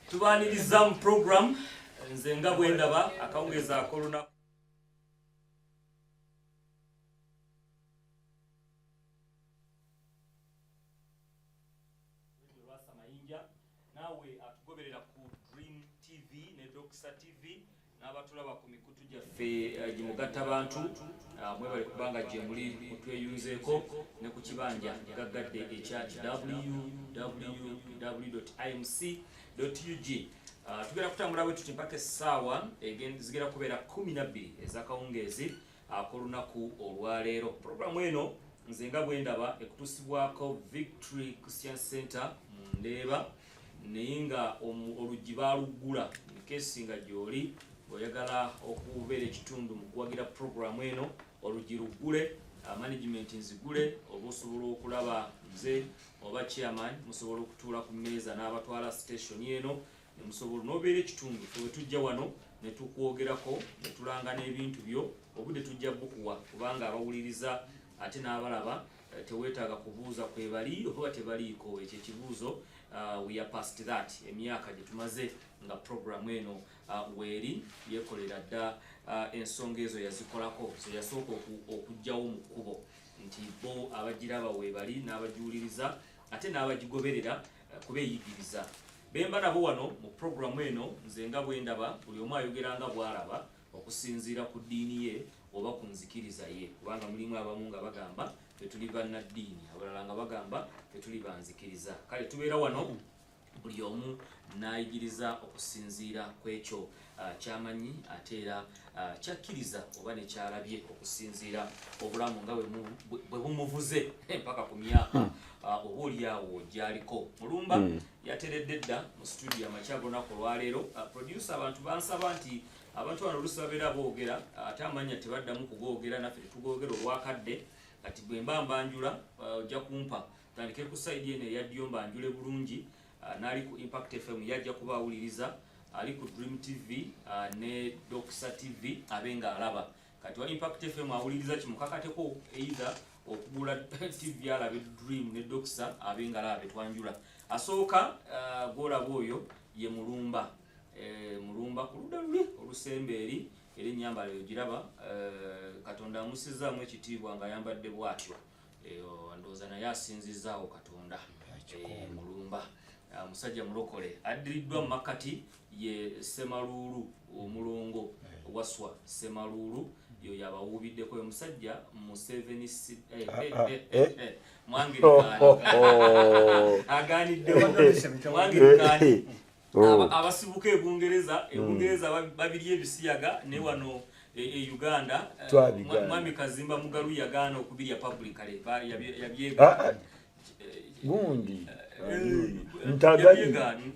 tubaniriza mu program nze nga bwe ndaba akawungeza akoluna nawe atugoberera ku Dream TV ne Doxa TV n'abatulaba ku mikutu gyaffe gimugatta bantu mwebale kubanga gye muli mutweyunzeeko ne ku kibanja gaggadde ekya www.imc.ug. Tugenda kutambula bwe tuti mpaka essaawa zigenda kubeera 12 ez'akawungeezi ak'olunaku olwaleero. Programu eno nze nga bwe ndaba ekutuusibwako Victory Christian Center mu Ndeeba naye nga oluggi baaluggula nkesi nga gy'oli oyagala okubeera ekitundu mu kuwagira programu eno oluggi luggule, management nzigule oba osobola okulaba nze oba chairman musobola okutuula ku mmeeza n'abatwala station eno ne musobola n'obeera ekitundu bwe tujja wano ne tukwogerako ne tulanga n'ebintu byo obudde tujja bukuwa kubanga abawuliriza ate n'abalaba teweetaaga kubuuza kwebali oba tebaliiko ekyo ekibuuzo. We are past that emyaka gye tumaze nga programu eno weeri yekolera dda ensonga ezo yazikolako ze yasooka okugjawo mu kkubo nti bo abagiraba weebali n'abagiwuliriza ate n'abagigoberera kubeeyigiriza. Bemba nabo wano mu programu eno nze nga bwe ndaba buli omu ayogera nga bw'alaba okusinziira ku ddiini ye oba ku nzikiriza ye kubanga mulimu abamu nga bagamba tetuli bannaddiini abalala nga bagamba tetuli banzikiriza. Kale tubeera wano buli omu n'ayigiriza okusinziira ku ekyo kyamanyi ate era kyakkiriza oba ne kyalabye okusinziira obulamu nga bwe bumuvuze mpaka ku myaka oba oliawo gy'aliko. Mulumba yateredde dda mu studio amakyagonaku olwaleero. Producer abantu bansaba nti abantu bano oluusi babeera boogera ate amanya tebaddamu kugoogera naffe tetugoogera olwakadde kati bwe mba mbanjula ojja kumpa tandike ku side eno eyaddiyo mbanjule bulungi n'ali ku Impact FM yajja kuba awuliriza ali ku Dream TV ne Doxa TV abe nga alaba kati wa Impact FM awuliriza kimukakateko either okugula TV alabe Dream ne Doxa abe nga alaba twanjula asooka gwolaba oyo ye Mulumba Mulumba ku ludda luli olusembeeri era ennyambala eyo giraba Katonda amusizaamu ekitiibwa nga ayambadde bw'atyo ndowooza naye asinzizaawo Katonda. Mulumba musajja mulokole addiriddwa mu makkati ye Semaluulu omulongo waswa Semaluulu yo yabawuubiddeko oyo musajja mu 7 aganidde mwangirikaani abasibuka ebungereza babiri ebisiyaga ne wano Uganda mwami Kazimba Mugalu yagaana okubirya publicly yabyega gundi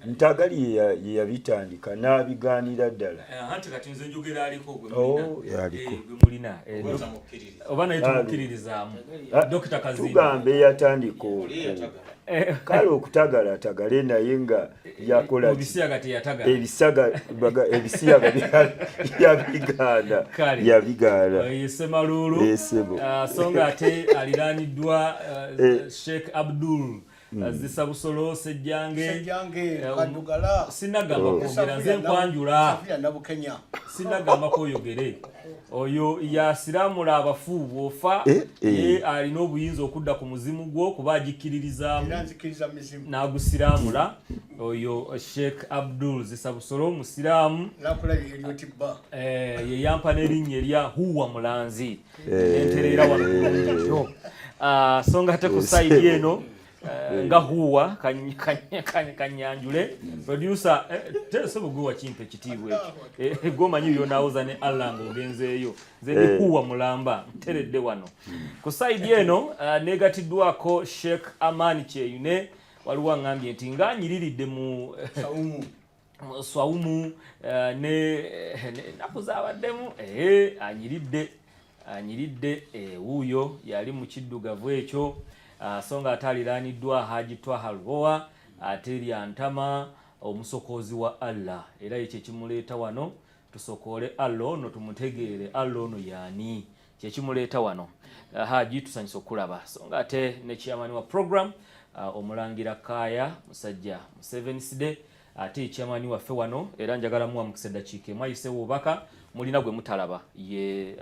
ntagali yabitandika n'abigaanira ddala anti kati nze njogera aliko gwe mulina oba naye tumukkiririzaamu Dr. Kazimba tugambe yatandika kale okutagalatagale naye nga yakola ebisiyaga yabigaana Semaluulu songa ate aliraaniddwa Sheikh Abdul Zisabusolo Sejjange sinagamba kwogera nze nkwanjula sinagamba kwoyogere oyo yasiramula abafu bwofa ye alina obuyinza okudda ku muzimu gwo kuba agikkiririzaamu n'agusiramula oyo Sheikh Abdul Zisabusolo musiraamu ye yampa n'erinnya erya Huwa Mulanzi entereera wano songa ate ku sayidi eno nga Huwa kanyanjule producer tesobo gwe wakimpe kitiibwe ekyo gomanyi byonaawoza ne Allah ng'ogenzeeyo nze ni Huwa Mulamba nteredde wano ku side eno negatiddwako Sheikh Amani Kyeyune waliwo aŋŋambye nti ng'anyiriridde mu Swaumu ne naku zaabaddemu anyiridde wuuyo yali mu kiddugavu ekyo songa ataliraaniddwa Haji Twaha Lubowa ate lyantama omusokozi wa Allah era ekyo kimuleeta wano tusokoole Allah ono tumutegeere Allah ono yaani kyekimuleeta wano Haji tusanyusa okulaba songa ate ne chairman wa program omulangira Kaaya musajja Museven Side ate chairman waffe wano era njagala muwa mukisa dakiika mwayise obubaka mulina gwe mutalaba ye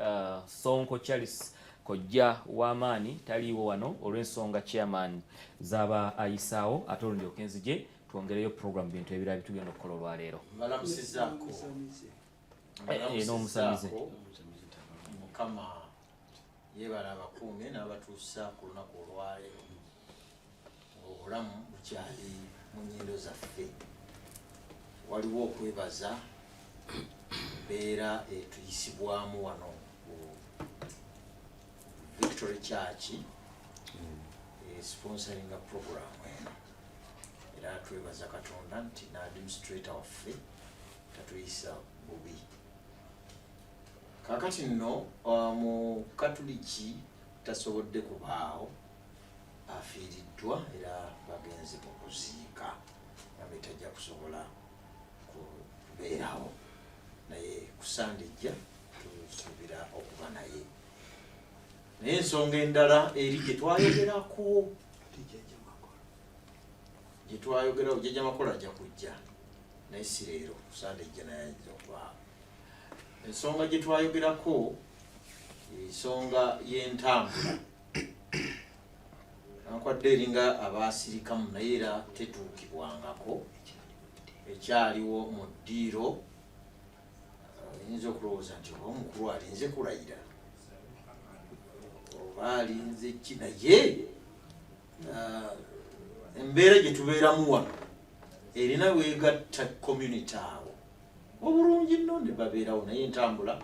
Sonko Charles kojja w'amaanyi taliiwo wano olw'ensonga chairman zaba ayisaawo ate olundyoke nzije twongereyo program bintu ebirala bitugenda okukola olwaleero n'omusamize mukama yebala abakuume n'abatuusa ku lunaku olwaleero obulamu bukyali mu nnyindo zaffe waliwo okwebaza mbeera etuyisibwamu wano ku Victory Church sponsoringa program eno era twebaza Katonda nti n'administrator waffe tatuyisa bubi. Kakati nno mu Katuliki tasobodde kubaawo afiiriddwa era bagenze mu kuziika nabe tajja kusobola kubeerawo naye ku Sande ejja tusuubira okuba naye. Naye ensonga endala eri gye twayogerako Jjajja Makola ajja kujja naye si leero ku Sande ejja naye ajja okubaawo. Ensonga gye twayogerako ensonga y'entambula ankwadde eringa abaasirikamu naye era tetuukibwangako ekyaliwo mu ddiiro oyinza okulowooza nti oba omukulu alinze kulayira oba alinze ki naye embeera gye tubeeramu wano erina weegatta community awo obulungi nno ne babeerawo naye entambula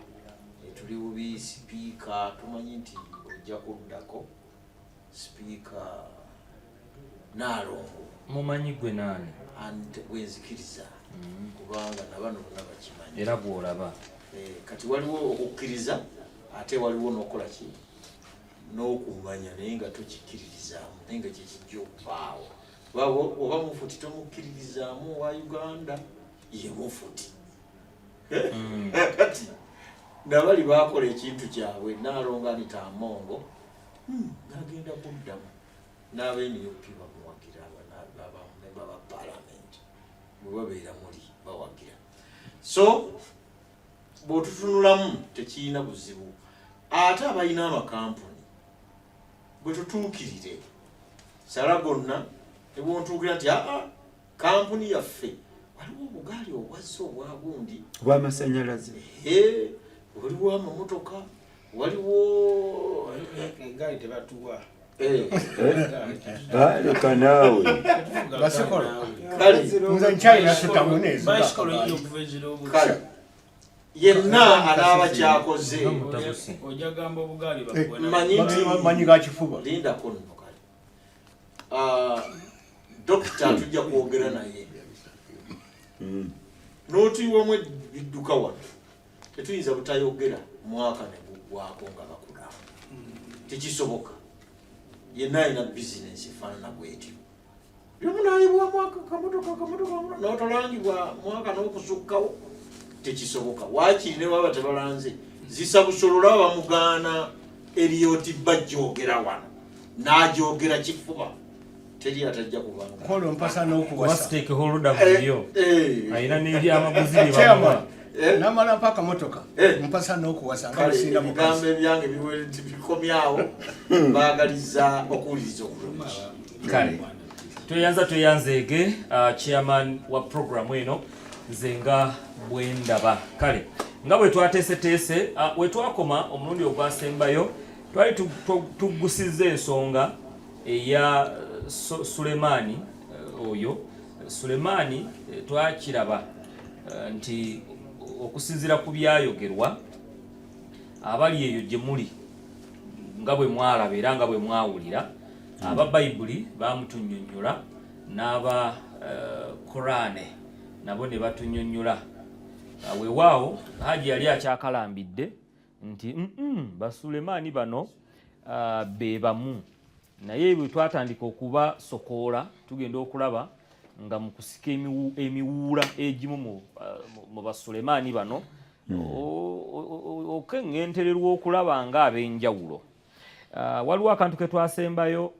tuli bubi. Sipiika tumanyi nti ojja kuddako Sipiika Naalongo mumanyi gwe naani bwenzikiriza kubanga nabano bonna bakimanyi era bw'olaba kati waliwo okukkiriza ate waliwo n'okola ki n'okumanya naye nga tokikkiririzaamu naye nga kyekijja okubaawo oba mufuti tomukkiririzaamu wa Uganda ye mufuti kati nabali bakola ekintu kyabwe Naalongo anita Amongo n'agenda kuddamu n'abeNUP bamuwagira abamemba ba paalamenti bwe babeera muli bawagira. So bw'otutunulamu tekirina buzibu ate abalina amakampuni bwe tutuukirire sala gonna ne bwontuukira nti kampuni yaffe waliwo obugaali obwazze obwa gundi bw'amasannyalaze waliwo amamotoka waliwo egaali tebatuwa leka naawe kale yenna anaaba kyakoze ojagamba obugaali manyi gakifuba lindako nno kale dokita tujja kwogera naye n'otuyiwamu ebidduka wano tetuyinza butayogera mwaka ne gugwako nga bakulaba tekisoboka. Yenna alina bizinensi efaanana bwetyo byomunaalibwa mwaka kamotoka n'otolangibwa mwaka n'okusukkawo tekisoboka. Waakiri ne baba tebalanze zisa busolola bamugaana eriyoti bajjoogera wano n'ajoogera kifuba teri atajja kubanga kolo mpasa n'okuwasa stakeholder byo ayina n'ebyamaguzi bye bamuwa namala mpaka motoka mpasa n'okuwasa ngasinda mugambo ebyange bikomyawo baagaliza okuwuliriza okulungi. Kale tweyanzeege chairman wa programu eno nze nga bwe ndaba. Kale nga bwe twateeseteese we twakoma omulundi ogwasembayo twali tuggusizza ensonga eya Sulemaani oyo Sulemaani twakiraba nti okusinziira ku byayogerwa abali eyo gye muli nga bwe mwalaba era nga bwe mwawulira aba Bayibuli bamutunnyonnyola n'aba Korane nabo ne batunnyonnyola. Weewaawo Haji yali akyakalambidde nti Basulemaani bano be bamu, naye bwe twatandika okuba sokoola tugenda okulaba nga mu kusika emiwuula egimu mu Basulemaani bano okeŋŋentererwa okulaba nga ab'enjawulo. Waliwo akantu ke twasembayo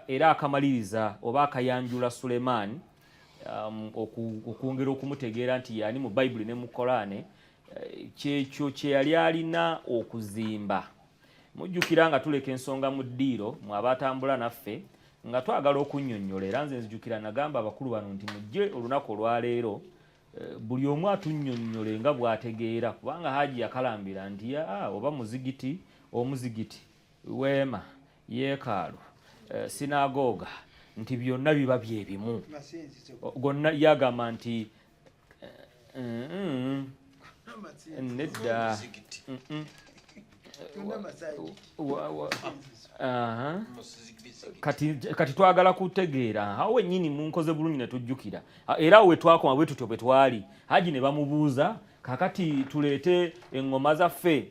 era akamaliriza oba akayanjula Sulemaani okwongera okumutegeera nti yani mu Bible ne mu Korane kyekyo kye yali alina okuzimba. Mujjukira nga tuleka ensonga mu ddiiro mu abatambula naffe nga twagala okunnyonnyola era nze nzijukira nagamba abakulu bano nti mujje olunaku olwaleero buli omu atunnyonnyole nga bw'ategeera kubanga Haji yakalambira nti oba muzigiti omuzigiti weema yeekaalu sinagoga nti byonna biba bye bimu gonna yagamba nti nedda kati twagala kutegeera awo wennyini munkoze bulungi ne tujjukira era awo we twakoma bwe tutyo bwe twali Haji ne bamubuuza kakati tuleete eŋŋoma zaffe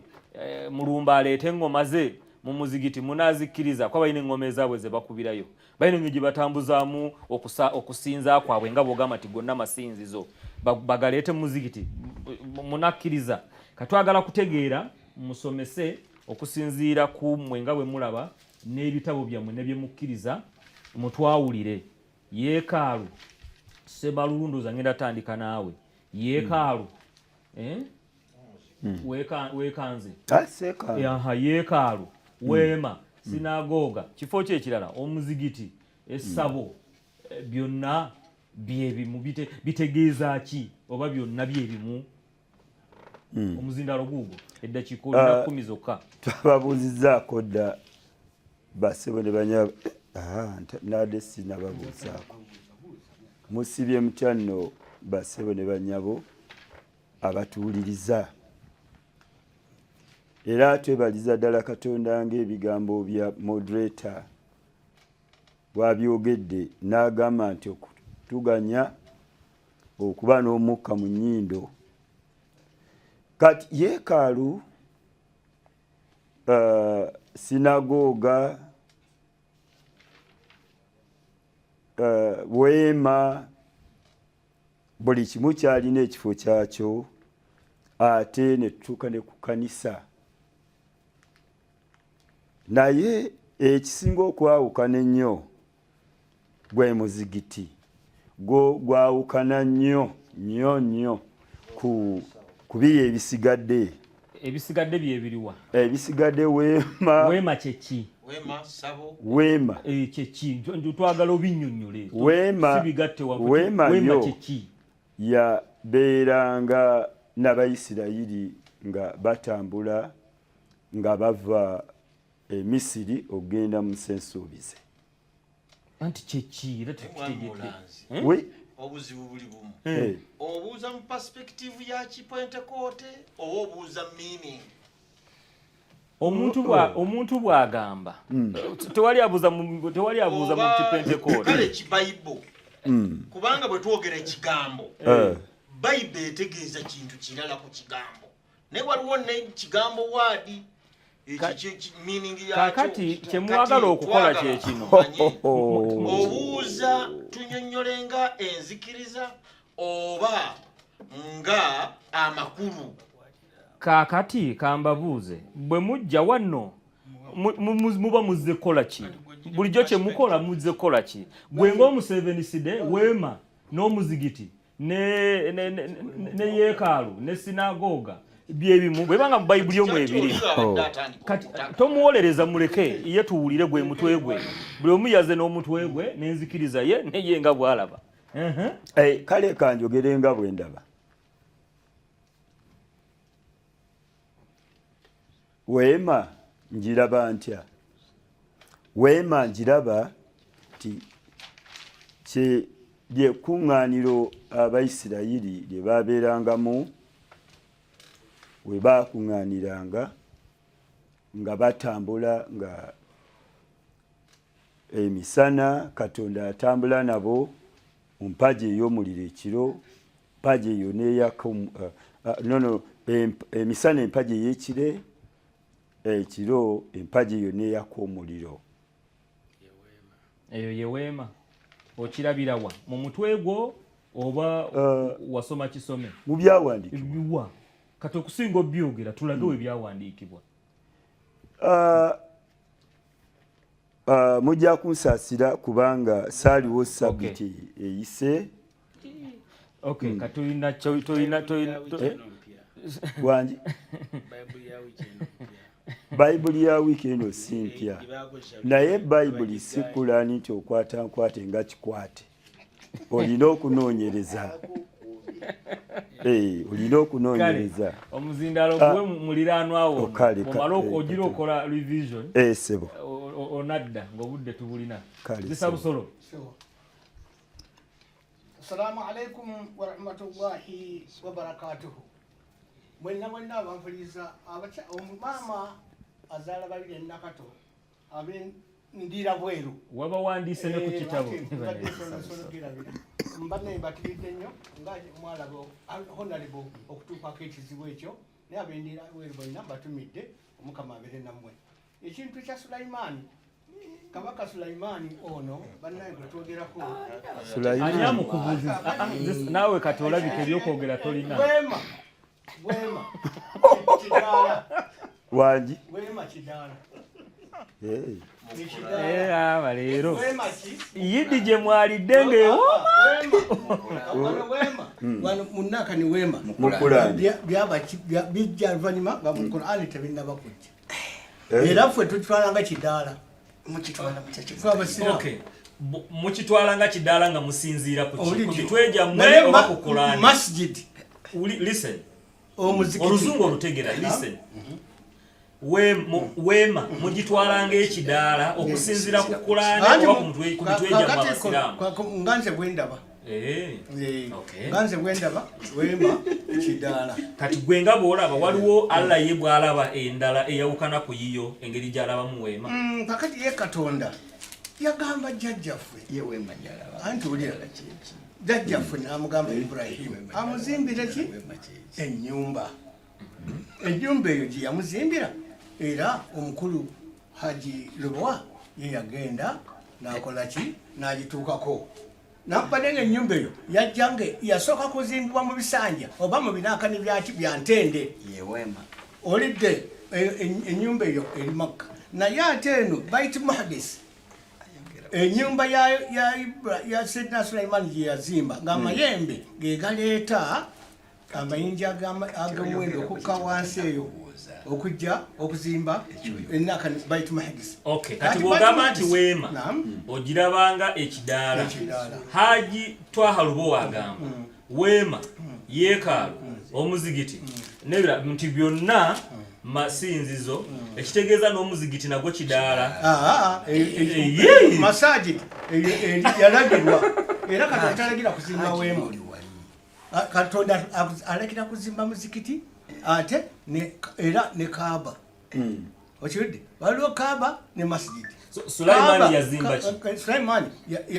mulumba aleete eŋŋoma ze mu muzigiti munazikkiriza kuba balina eŋŋoma ezaabwe ze bakubirayo balina engeri gye batambuzaamu okusinza kwabwe nga bw'ogamba nti gonna masinzizo bagaleete mu muzigiti munakkiriza katwagala kutegeera musomese okusinziira ku mmwe nga bwe mulaba n'ebitabo byammwe ne bye mukkiriza mutwawulire yeekaalu Sebalulunduza ngenda tandika naawe yeekaalu weekanze yeekaalu weema sinagoga kifo kye ekirala omuzigiti essabo byonna byebimu bitegeeza ki oba byonna byebimu omuzindalo guugwo eddakiika olina 10 zokka twababuuzizaako dda basebo ne banyaba nadde sinababuuzaako musibye mutya nno basebo ne banyabo abatuwuliriza era twebaliza ddala Katonda ng'ebigambo bya moderator bwabyogedde n'agamba nti okutuganya okuba n'omukka mu nnyindo kati yeekaalu sinagoga weema buli kimu kyalina ekifo kyakyo ate ne tutuuka ne ku kanisa naye ekisinga okwawukana ennyo gwe muzigiti gwawukana nnyo ku biri ebisigadde byebiriwa ebisigadde weema kyeki weema kyeki twagala obinnyonnyole weema yo kyeki yabeeranga n'Abayisirayiri nga batambula nga bava Misiri ogenda mu sensuubize anti kyeki era tukitegedde obuzibu buli bumu obuuza mu perspective ya Kipentekote oba obuuza meaning omuntu bw'agamba tewali abuuza mu Kipentekote kale kibayibbo kubanga bwe twogera ekigambo Bayibuli etegeeza kintu kirala ku kigambo naye waliwo n'ekigambo waadi kakati kyemwagala okukola kyekino obuuza tunyonnyolenga enzikiriza oba nga amakulu kakati kambabuuze bwe mujja wanno muba muzze kola ki bulijjo kyemukola muzze kola ki gwe ng'omuseveniside weema n'omuzigiti ne yeekaalu ne sinagoga byebimu bwebanga mu Bayibuli omwo ebiri kati tomuwolereza muleke ye tuwulire gwe mutwe gwe buli omu yaze n'omutwe gwe n'enzikiriza ye neye nga bw'alaba kale kanjogere nga bwe ndaba weema njiraba ntya weema njiraba ti lyekuŋŋaaniro Abayisirayiri lye babeerangamu we baakuŋŋaaniranga nga batambula nga emisana Katonda atambula nabo mu mpaji ey'omuliro ekiro mpaji eyo n'eyaka emisana empaji ey'ekire ekiro empaji eyo n'eyaka omuliro eyo ye weema okirabirawa mu mutwe gwo oba wasoma kisome mu byawandiikibwa kati okusinga obyogera tulage we byawandiikibwa mujja kunsaasira kubanga saaliwo sabiti eyise Okay, katulina toyina wanji Bible ya weekend si mpya naye Bible sikulani nti okwata nkwate nga kikwate olina okunoonyereza olina okunoonyereza omuzindalo gwe muliranwawo omala ogira okola revision sebo onadda ng'obudde tubulina zisa busolo. Assalamu alaikum wa rahmatullahi wa barakatuhu. Mwenna abanfuliza omumama azaala babiri ennakato ndira bweru wabawandiise ne ku kitabo mbanne mbatiridde nnyo nga mwalabo honorable okutuukako ekizibu ekyo naye abendira bweru bonna batumidde omukama abeere nammwe. Ekintu kya Sulaimaani Kabaka Sulaimaani ono bannaye gwe twogerako ani amukubuuziza naawe kati olabika ebyokwogera tolina Wema Kidaala wanji Wema Kidaala leero yidi gye mwalidde ng'ewooma wano munnaaka ni Wema bijja luvannyuma nga mu Qur'ani tebinnaba kujja era ffe tukitwalanga Kidaala mukitwala nga Kidaala nga musinziira ku mitwe gyammwe oba ku Qur'ani masjid. Listen, oluzungu olutegera listen. Wema mugitwalanga ekidaala okusinziira ku Qur'ani oba ku mitwe gy'abasiraamu. Nganze bwendaba nganze bwendaba Wema Kidaala. Kati gwe nga bw'olaba waliwo Allah ye bw'alaba endala eyawukana ku yiyo engeri gy'alabamu Wema. Kakati ye Katonda yagamba jjajjaffe ye Wema gy'alaba anti olira jjajjaffe n'amugamba Ibrahim amuzimbire ki ennyumba. Ennyumba eyo gye yamuzimbira era omukulu Haji Lubwa ye yagenda n'akola ki n'agituukako nakubadde ng'ennyumba eyo yajjange yasooka kuzimbibwa mu bisanja oba mu binaakani byaki bya Ntende ye Wema olidde ennyumba eyo eri Makka naye ate eno Bait Muhaddis ennyumba ya Sayyidina Sulaiman gye yazimba ng'amayembe ge galeeta amayinja ag'omuwendo okukka wansi eyo okujja okuzimba ennaka Bait Muhaddis. Okay, kati bw'ogamba nti Wema ogirabanga ekidaala Haji Twaha Lubo agamba Wema yeekaalu omuzigiti nebira nti byonna masinzizo ekitegeeza n'omuzigiti nagwo kidaala masajid yalagirwa era Katonda talagira kuzimba Wema. Katonda alagira kuzimba muzikiti ate era ne Kaaba. Okiridde waliwo Kaaba ne masjid. Sulaiman yazimba ki? Sulaiman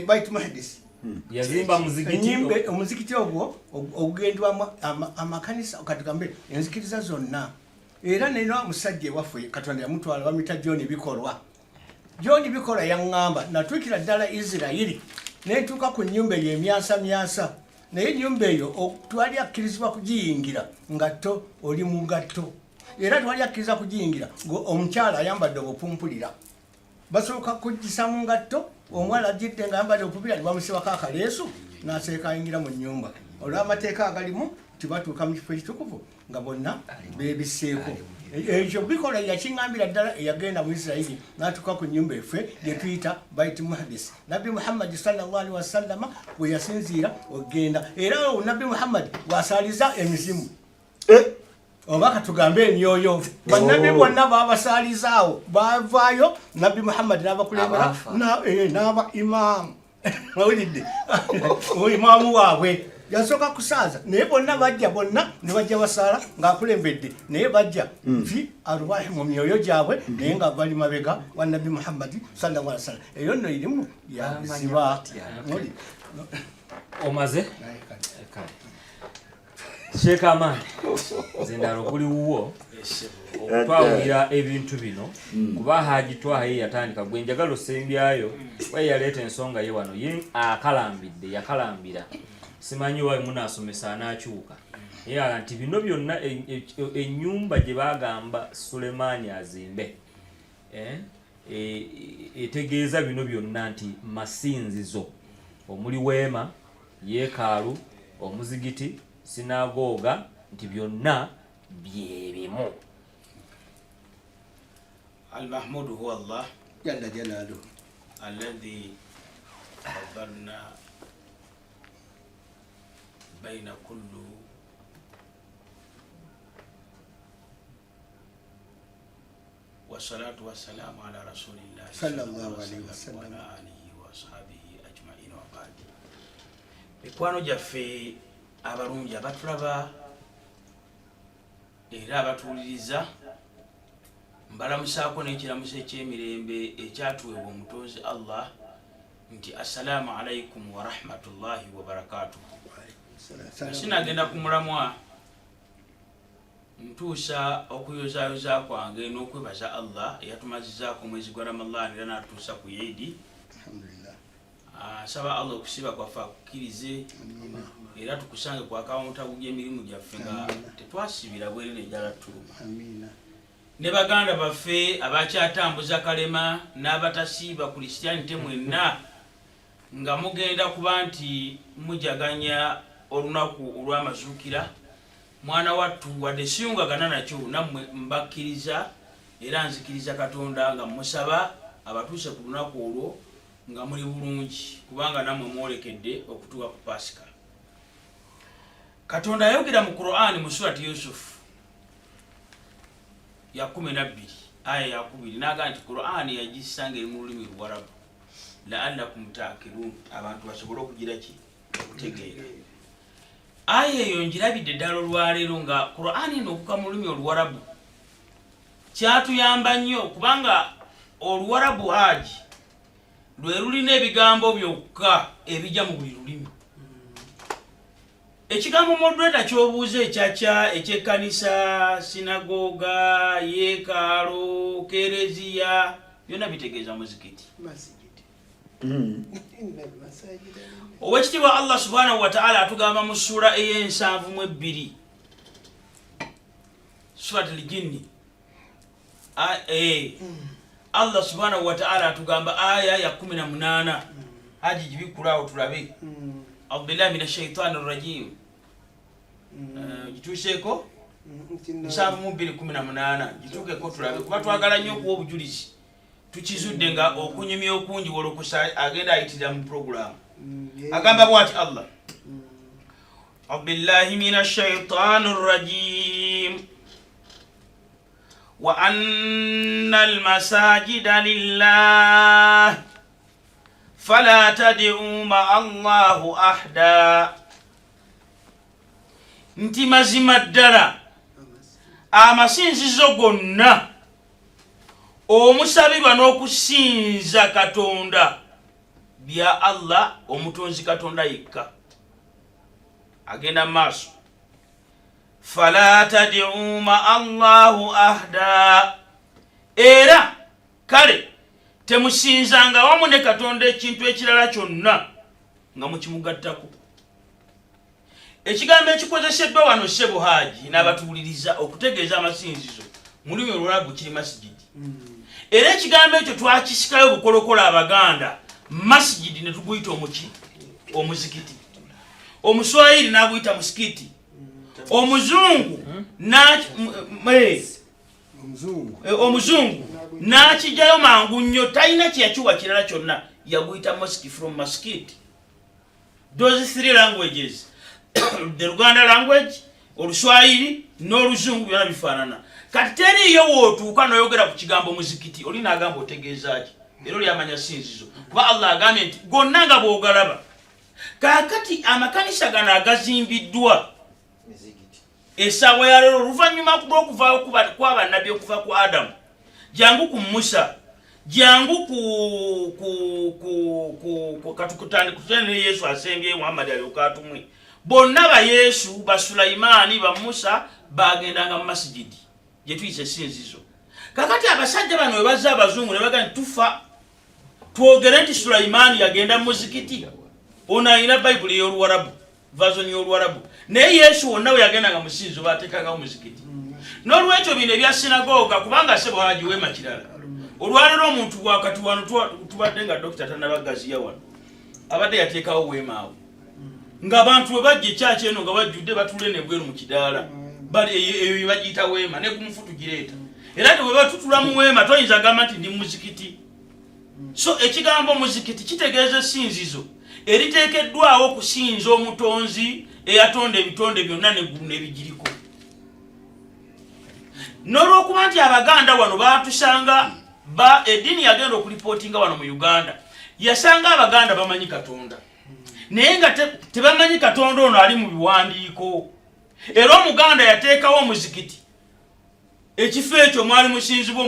Bait Muhaddis yazimba muzikiti omuzikiti ogwo ogugendwamu amakanisa katugambe enzikiriza zonna era neno musajja ewaffe Katonda yamutwala bamita John Bikolwa. John Bikolwa yaŋŋamba natuukira ddala Isirayiri nentuuka ku nnyumba eyo emyasa naye ennyumba eyo twali akkirizibwa kugiyingira ngatto oli mu ngatto era twali akkiriza kugiyingira omukyala ayambadde obupumpulira basooka kugisa mu ngatto omwala ajjidde nga ayambadde obupumpulira bamusibako akaleesu n'aseeka ayingira mu nnyumba olw'amateeka agalimu tibatuuka mu kifo ekitukuvu nga bonna beebiseeko. Ekyo Bikola yakiŋŋambira ddala eyagenda mu Isirayiri n'atuuka ku nnyumba effe gye tuyita Bait Muhaddis. Nabbi Muhammad sallallahu alaihi wasallama bwe yasinziira ogenda era Nabbi Muhammad bw'asaaliza emizimu oba katugambe emyoyo bannabbi bonna baabasaalizaawo baavaayo Nabbi Muhammad n'abakulembera n'aba imaamu awulidde imaamu waabwe yasooka kusaaza naye bonna ne bajja basaala ng'akulembedde naye bajja nfi arwahi mu myoyo gyabwe naye nga bali mabega wa Nabbi Muhammad sallallahu alaihi wasallam. Eyo nno erimu yaziba omaze Sheikh Aman zindalo kuli wuwo okutwawulira ebintu bino kuba Haji Twaha ye yatandika gwe njagala osembyayo we yaleeta ensonga ye wano ye akalambidde yakalambira simanyi wayi munaasomesa anakyuka era nti bino byonna ennyumba gye bagamba Sulemaani azimbe etegeeza bino byonna nti masinzizo omuli Weema yeekaalu omuzigiti sinagoga nti byonna byebimu. المحمود هو الله جل جلاله الذي فضلنا بين كل والصلاة والسلام على رسول الله صلى الله عليه وسلم وعلى آله وأصحابه أجمعين وبعد. mikwano gyaffe abalungi abatulaba era abatuwuliriza, mbalamusaako n'ekiramuso ekyemirembe ekyatuweebwa omutonzi Allah nti assalamu alaikum wa rahmatullahi wa barakatuh. Sinagenda kumulamwa ntuusa okuyozaayoza kwange n'okwebaza Allah eyatumazizaako omwezi gwa Ramadhan era n'atuusa ku Eid. Saba Allah okusiba kwaffe akukkirize era tukusange ku akawunta gy'emirimu gyaffe nga tetwasibira bwere nejala tuluma. Ne baganda baffe abakyatambuza kalema n'abatasiiba Christianity mwenna nga mugenda kuba nti mujaganya olunaku olw'amazuukira, mwana wattu wadde siyungagana nakyo nammwe mbakkiriza era nzikiriza Katonda nga musaba abatuuse ku lunaku olwo nga muli bulungi kubanga nammwe mwolekedde okutuuka ku Pasika. Katonda ayogera mu Qur'ani mu surati Yusuf ya 12 aya ya 2 naga nti Qur'ani yagisanga eri mu lulimi Luwarabu la'allakum ta'qilun, abantu basobole okugira ki okutegeera. Aya eyo njirabidde ddala olwaleero nga Qur'ani n'okuka mu lulimi Oluwarabu kyatuyamba nnyo kubanga Oluwarabu haji lwe lulina ebigambo byokka ebijja mu buli lulimi. Ekigambo moderator ky'obuuza ekyakya ekyekkanisa, sinagoga, yeekalo, kereziya byonna bitegeeza muzikiti. Owekitiibwa Allah subhanahu wa ta'ala atugamba mu sura ey'ensanvu surat al-Jinni Allah subhanahu wa ta'ala atugamba aya ya 18 haji jibikulawo tulabe. Abdullahi minash shaitanir rajim. Gituuseeko 7:18 gituukeko tulabe kuba twagala nnyo okuwa obujulizi tukizudde nga okunyumya okungi wolokusa agenda ayitira mu program. Agamba bwati Allah Abdullahi minash shaitanir rajim wa anna al-masajida lillah fala tad'u ma'allahu ahda. Nti mazima ddala amasinzizo gonna omusabirwa n'okusinza Katonda bya Allah omutonzi Katonda yekka. Agenda maaso fala tad'u ma'allahu ahda, era kale temusinzanga wamu ne Katonda ekintu ekirala kyonna nga mukimugattako. Ekigambo ekikozeseddwa wano ssebo haji n'abatuwuliriza okutegeeza amasinzizo mu lulimi Olwarabu kiri masjidi. Era ekigambo ekyo twakisikayo bukolokola Abaganda masjidi ne tuguyita omuzikiti, Omuswahili n'aguyita musikiti, Omuzungu omuzungu n'akijjayo mangu nnyo, talina kyeyakiwa kirala kyonna, yaguyita mosque from mosquito. Those three languages the Luganda language, Oluswahili n'Oluzungu byonna bifaanana. Kati teriyo wootuuka n'oyogera ku kigambo muzikiti oli n'agamba otegeeza ki, era oli amanya sinzizo kuba Allah agambye nti gonna nga bw'ogalaba. Kaakati amakanisa gano agazimbiddwa essaawa ya leero oluvannyuma lw'okuvaayo kw'abannabbi okuva ku Adamu, jangu ku Musa, jangu katukutandikutane ne Yesu asembye Muhammad alyoka atumwe, bonna ba Yesu, ba Sulaimaani, ba Musa bagendanga mu masjidi gye tuyise sinzizo. Kakati abasajja bano we bazza Abazungu ne bagamba tufa twogere nti Sulaimaani yagenda mu muzikiti, ono alina Bayibuli y'Oluwarabu, version y'Oluwarabu, naye Yesu wonna we yagendanga mu sinzizo baateekangawo muzikiti. N'olwekyo bino ebya sinagoga kubanga ssebo haji weema kirala. Olwaleero omuntu wakati wano tubadde nga Dr. Tanabagaziya wano abadde yateekawo weema awo ng'abantu bwe bajja ekyaki eno nga bajjudde batule nebweru mu kidaala bali eyo bagiyita weema ne ku mufu tugireeta era te bwe batutula mu weema toyinza gamba nti ndi muzikiti. So ekigambo muzikiti kitegeeza essinzizo eriteekeddwawo okusinza omutonzi eyatonda ebitonde byonna neggulu n'ebigiriko. N'olwokuba nti abaganda wano batusanga eddiini yagenda okulipootinga wano mu Uganda yasanga abaganda bamanyi Katonda naye nga tebamanyi Katonda ono ali mu biwandiiko. Era omuganda yateekawo omuzikiti ekifo ekyo mwali musinzibwa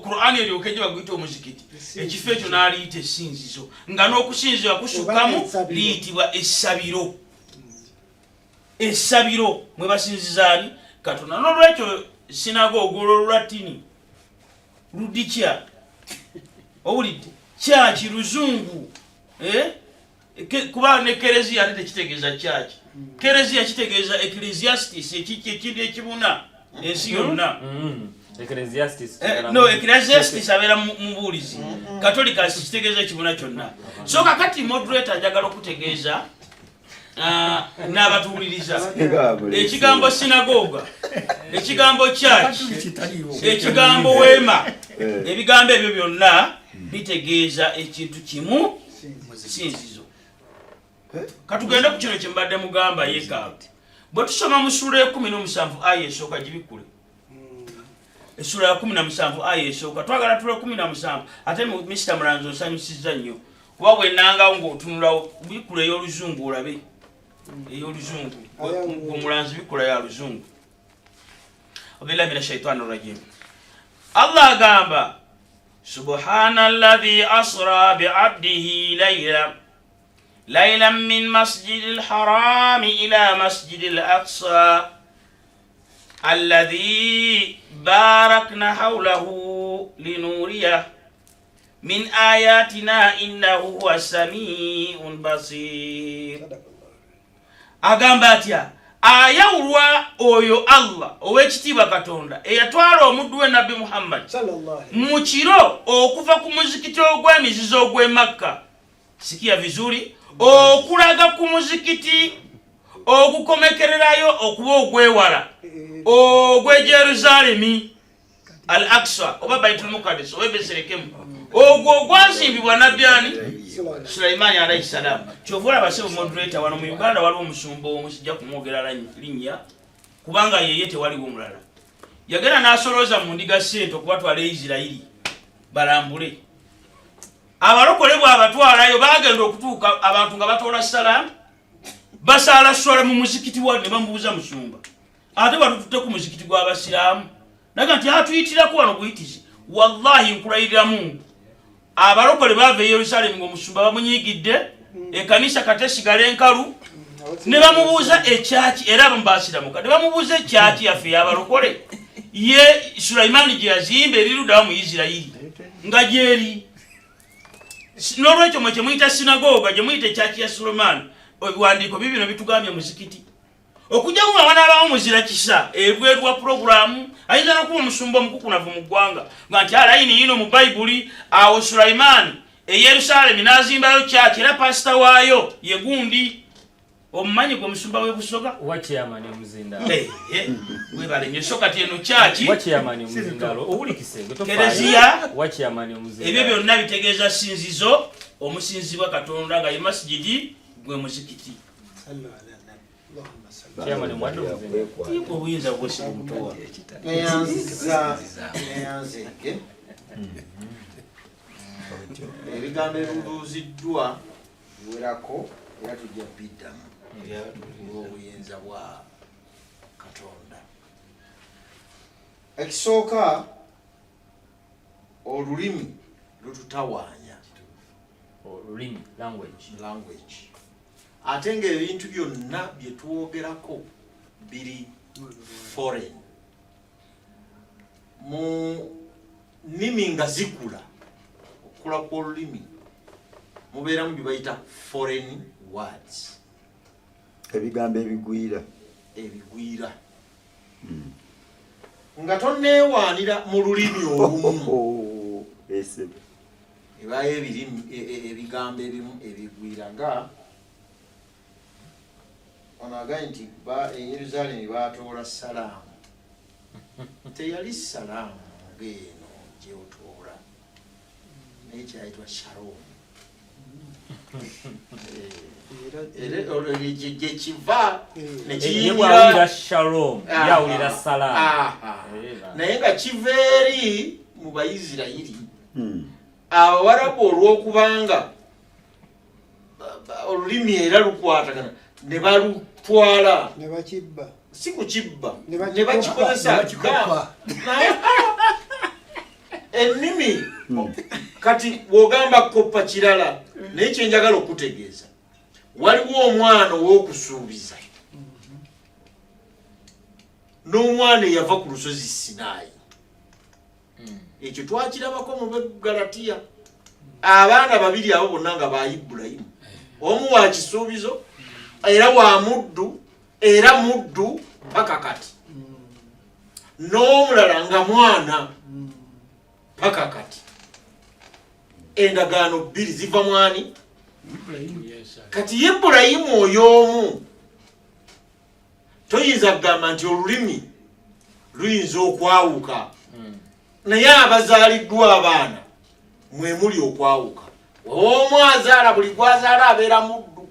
Qur'ani eryoke gye baguyita omuzikiti ekifo ekyo n'aliyita essinzizo nga n'okusinzibwa kusukkamu liyitibwa essabiro. Essabiro mwe basinzizaani Katonda. N'olwekyo sinagogo Olulatini ludikya owulidde kyaki luzungu kuba ne kereziya ate tekitegeeza kyaki. Kereziya kitegeeza ecclesiastis ekindi ekibuna ensi yonna. No, ecclesiastis abeera mubuulizi. Katolikas kitegeeza ekibuna kyonna. So kakati moderator ajagala okutegeeza n'abatuwuliriza ekigambo sinagoga, ekigambo church, ekigambo weema, ebigambo ebyo byonna bitegeeza ekintu kimu sinzizo. Katugenda ku kino kye mbadde mugamba yeka. Bwe tusoma mu sura ya 17 aya esooka gibikule. Esura ya 17 aya esooka twagala tule 17 ate Mr. Mulanzo nsanyusizza nnyo kuba bwe nanga ng'otunula bikule y'oluzungu olabe ey'oluzungu Mulanzo bikula ya luzungu. Billahi minash shaitani rajim. Allah agamba subhanalladhi asra bi'abdihi laylan min masjidil harami ila masjidil aqsa alladhi barakna hawlahu linuriyah min ayatina innahu huwas sami'un basir. Agamba atya ayawulwa oyo Allah ow'ekitiibwa Katonda eyatwala omuddu we Nabbi Muhammad mu kiro okuva ku muzikiti ogw'emizizo ogw'e Makka. Sikia vizuri, okulaga ku muzikiti ogukomekererayo okuba ogwewala ogw'e Jerusalemi al-Aqsa oba Baitul Muqaddas oba Beselekemu ogwo gwazimbibwa Nabbi ani Sulaimani alayhi salam. Kyovula basebo moderator wano mu Uganda waliwo omusumba omusijja kumwogera linnya kubanga yeye tewaliwo omulala. Yagenda n'asolooza mu ndiga ssente okubatwala Isirayiri balambule. Abalokole bw'abatwalayo bagenda okutuuka abantu nga batoola salamu basala swala mu muzikiti wano ne bamubuuza musumba ate batututte ku muzikiti gw'abasiraamu naga nti atuyitirako wano buyitizi. Wallahi nkulayirira Mungu abalokole bava e Yerusalemu ng'omusumba bamunyigidde ekanisa kate esigala enkalu ne bamubuuza ekyaki era bamubasiramuka ne bamubuuza ekyaki yaffe y'abalokole ye Sulaimani gye yazimba eriruddawo mu Isirayiri nga gyeri. N'olwekyo mwe kyemuyita sinagoga gye muyita ekyaki ya Sulaiman ebiwandiiko bibino bitugambye muzikiti okujjawo nga wanaabawo muzira kisa ebweru wa puroguramu ayinza n'okuba omusumba omukukunavu mu ggwanga nga nti alayini yino mu Bayibuli awo Sulaiman e Yerusalemu n'azimbayo kyaki era pasita waayo ye gundi omumanyi gwe omusumba w'ebusoga wakyamani omuzindalo webale nnyo so kati eno kyaki wakyamani omuzindalo owulikise kereziya wakyamani omuzindalo ebyo byonna bitegeeza sinzizo omusinzibwa Katonda nga ye masjidi gwe muzikiti. Chairman mwadu omuzindalo obuyinza bwesi bumutowa neyanzeke ebigambo ebibuuziddwa biwerako era tujja biddamu obuyinza bwa Katonda. Ekisooka olulimi lututawaanya olulimi language ate ng'ebintu byonna bye twogerako biri foreign mu nnimi nga zikula okukula kw'olulimi mubeeramu bye bayita foreign words ebigambo ebigwira nga tonneewaanira mu lulimi olumu ebayo ebigambo ebimu ebigwira nga onagaye nti Yerusaalemi baatoola salaamu teyali salaamu ng'eno gyotoola naye kyayitwa shalom gyekiva nekiyingira shalom yawulira salaamu naye nga kiva eri mu Bayisirayiri Abawarabu olw'okubanga olulimi era lukwatagana ne balutwala ne bakibba si kukibba ne bakikozesa ennimi kati bw'ogamba koppa kirala naye kyenjagala okutegeeza waliwo omwana ow'okusuubiza n'omwana eyava ku lusozi Sinaayi ekyo twakirabako mu Galatiya abaana babiri abo bonna nga ba Ibulayimu omu wa kisuubizo era wa muddu era muddu paka kati n'omulala nga mwana paka kati endagaano bbiri ziva mwani kati Ibulayimu oyo omu toyinza kugamba nti olulimi luyinza okwawuka naye abazaaliddwa abaana mwe muli okwawuka omu azaala buli gwazaala abeera muddu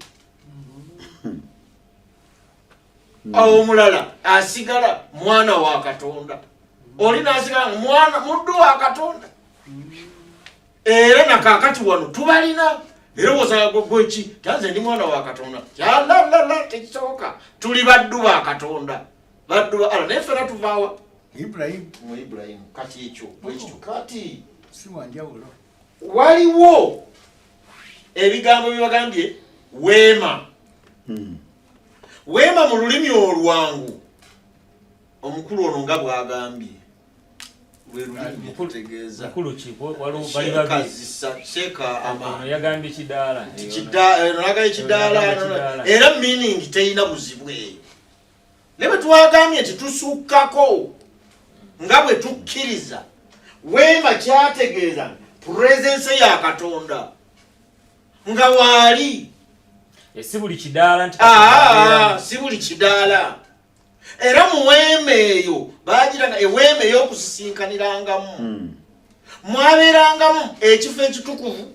omulala asigala mwana wa Katonda oli nasigala mwana muddu wa Katonda era nakakati wano tubalina era wosanga gweki tanze ndi mwana wa Katonda kyalala tekisoboka tuli baddu ba Katonda baddu ala nefera tuvaawa Ibrahim kati ekyo kati siwanjawulo waliwo ebigambo byebagambye weema weema mu lulimi olwangu omukulu ono nga bwagambye lwe lulimi kutegeeza Sheeka Amani yagambye kidaala era meaning teyina buzibu eyo ne bwe twagambye nti tusukkako nga bwe tukkiriza weema kyategeeza presence ya Katonda nga waali si buli kidaala nti si buli kidaala era mu weema eyo baagiranga eweema ey'okusisinkaniraangamu mwabeerangamu ekifo ekitukuvu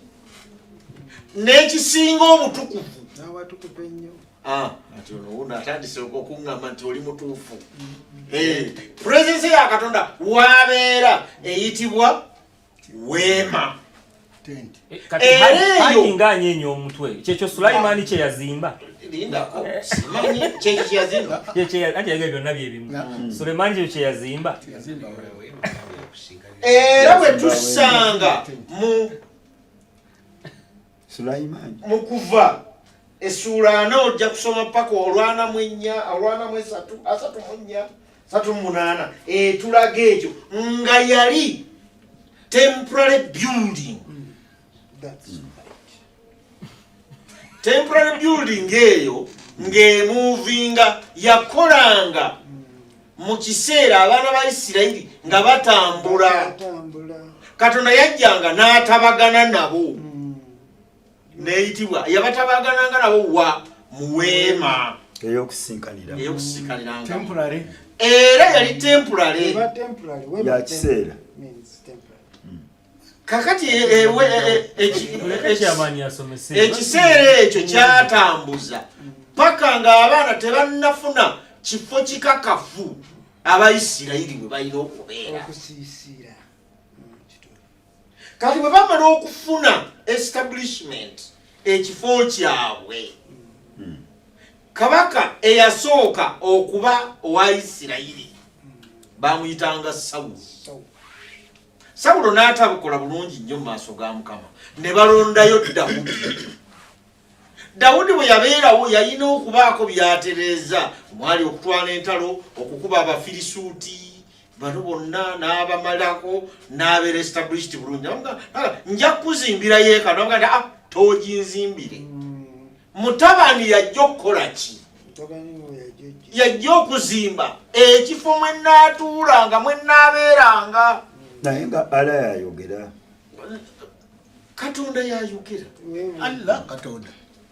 n'ekisinga obutukuvu n'awatukuvu ennyo ati ono atandise okuŋŋamba nti oli mutuufu presence ya Katonda wabeera eyitibwa weema nga anyeenya omutwe kyekyo Sulaimaani kye yazimba lindako simanyi kyekyo kye yazimba anti byonna byebimu Sulaimaani kye yazimba era bwe tusanga mu kuva essuula 4 ojja kusoma paka olwana mu 3:8 etulaga ekyo nga yali temporary building temporary building eyo ng'emuvinga yakolanga mu kiseera abaana ba Isirayiri nga batambula Katonda yajjanga n'atabagana nabo neyitibwa yabatabagananga nabo wa muweema ey'okusisinkaniranga era yali temporary ya kiseera kakati ekiseera ekyo kyatambuza paka ng'abaana tebannafuna kifo kikakafu Abayisirayiri bwe balina okubeera kati bwe bamala okufuna establishment ekifo kyabwe kabaka eyasooka okuba owa Isirayiri bamuyitanga Sawulo n'atabukola bulungi nnyo mu maaso ga Mukama ne balondayo Dawudi bwe yabeerawo yalina okubaako byatereeza mwali okutwala entalo okukuba Abafirisuuti bano bonna n'abamalako n'abeera established bulungi nja kuzimbira yeekaalu naga toginzimbire mutabani yajja okukola ki yajja okuzimba ekifo mwe naatuulanga mwe naabeeranga naye nga ala yayogera Katonda yayogera Allah Katonda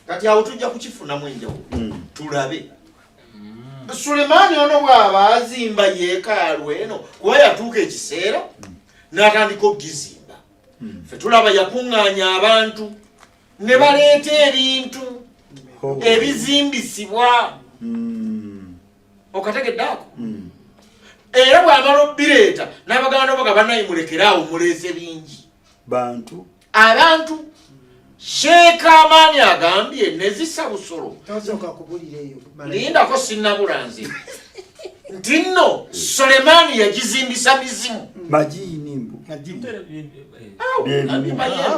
kati awo tujja kukifunamu enjawulo tulabe Sulemani ono bw'aba azimba yeekaalu eno kuba yatuuka ekiseera n'atandika okugizimba. Ffe tulaba yakuŋŋaanya abantu ne baleeta ebintu ebizimbisibwa. Okategedde ako? Era bw'amala obbireeta n'abaganda boga bannayimulekeraawo muleese bingi. Abantu Sheikh Amani agambye nezisa busolo. Lindako sinnabulanzi. Ntinno Sulemani yagizimbisa mizimu.